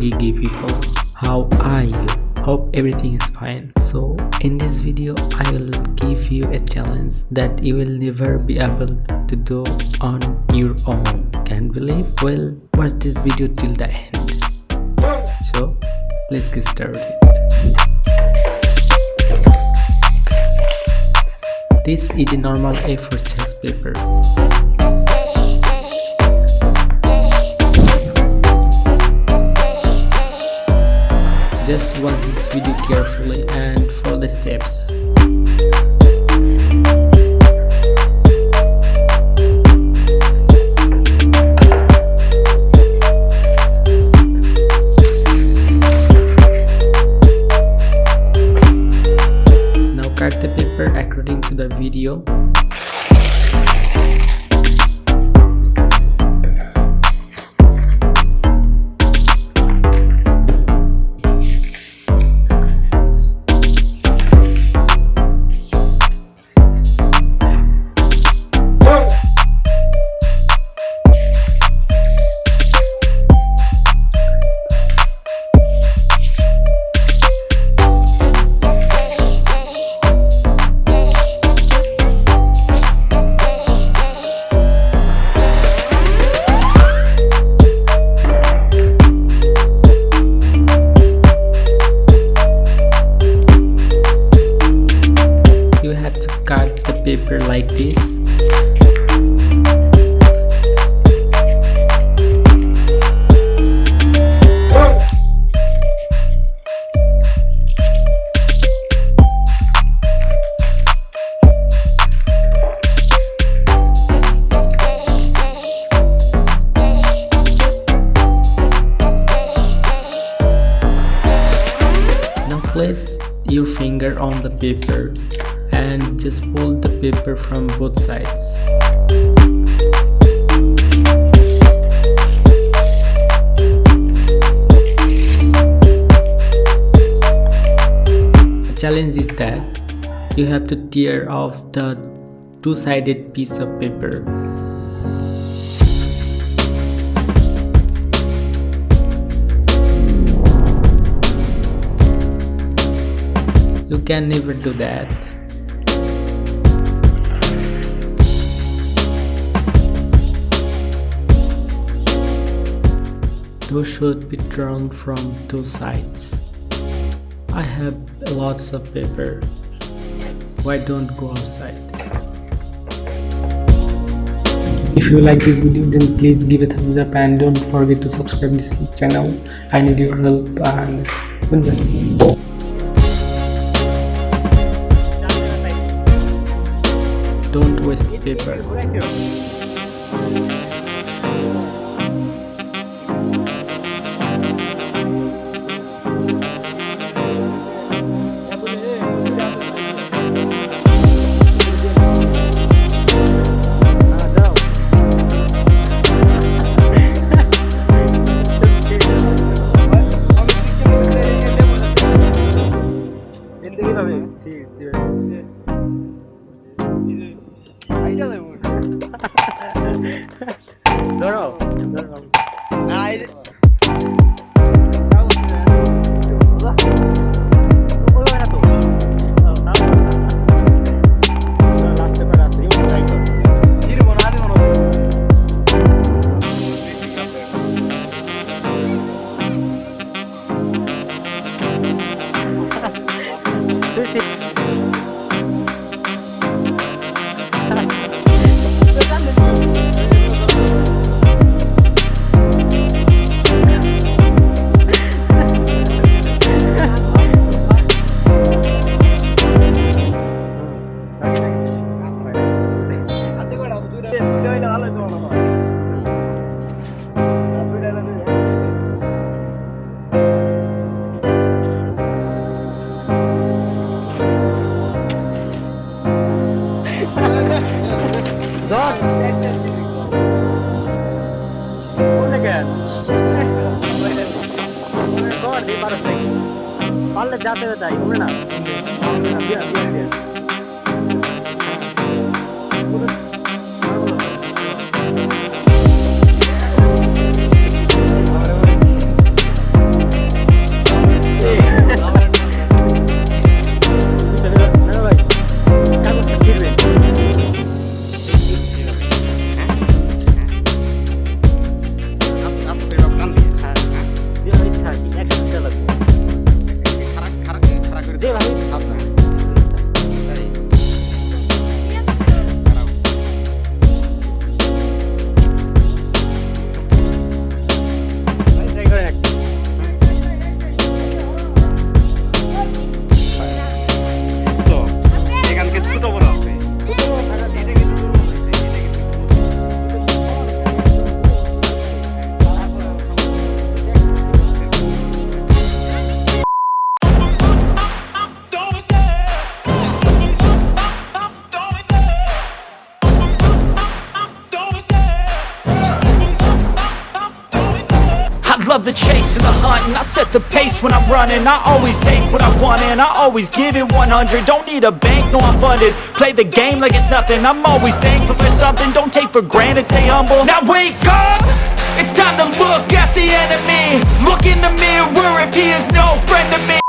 Mr.GiG people, how are you? Hope everything is fine. So in this video I will give you a challenge that you will never be able to do on your own. Can't believe? Well, watch this video till the end. So let's get started. This is a normal A4 chest paper. Just watch this video carefully and follow the steps. Now cut the paper according to the video. You have to cut the paper like this. Now place your finger on the paper and just pull the paper from both sides. The challenge is that you have to tear off the two-sided piece of paper. You can never do that. Those should be drawn from two sides. I have lots of paper. Why don't go outside? If you like this video, then please give a thumbs up and don't forget to subscribe this channel. I need your help and goodbye. Don't waste paper. পারলে যাতে তাই হবে না বিয়ার বিয়ার বিয়ার love the chase and the hunt, and I set the pace when I'm running. I always take what I want and I always give it 100. Don't need a bank, no I'm funded. Play the game like it's nothing. I'm always thankful for something. Don't take for granted, stay humble. Now wake up! It's time to look at the enemy. Look in the mirror if he is no friend to me.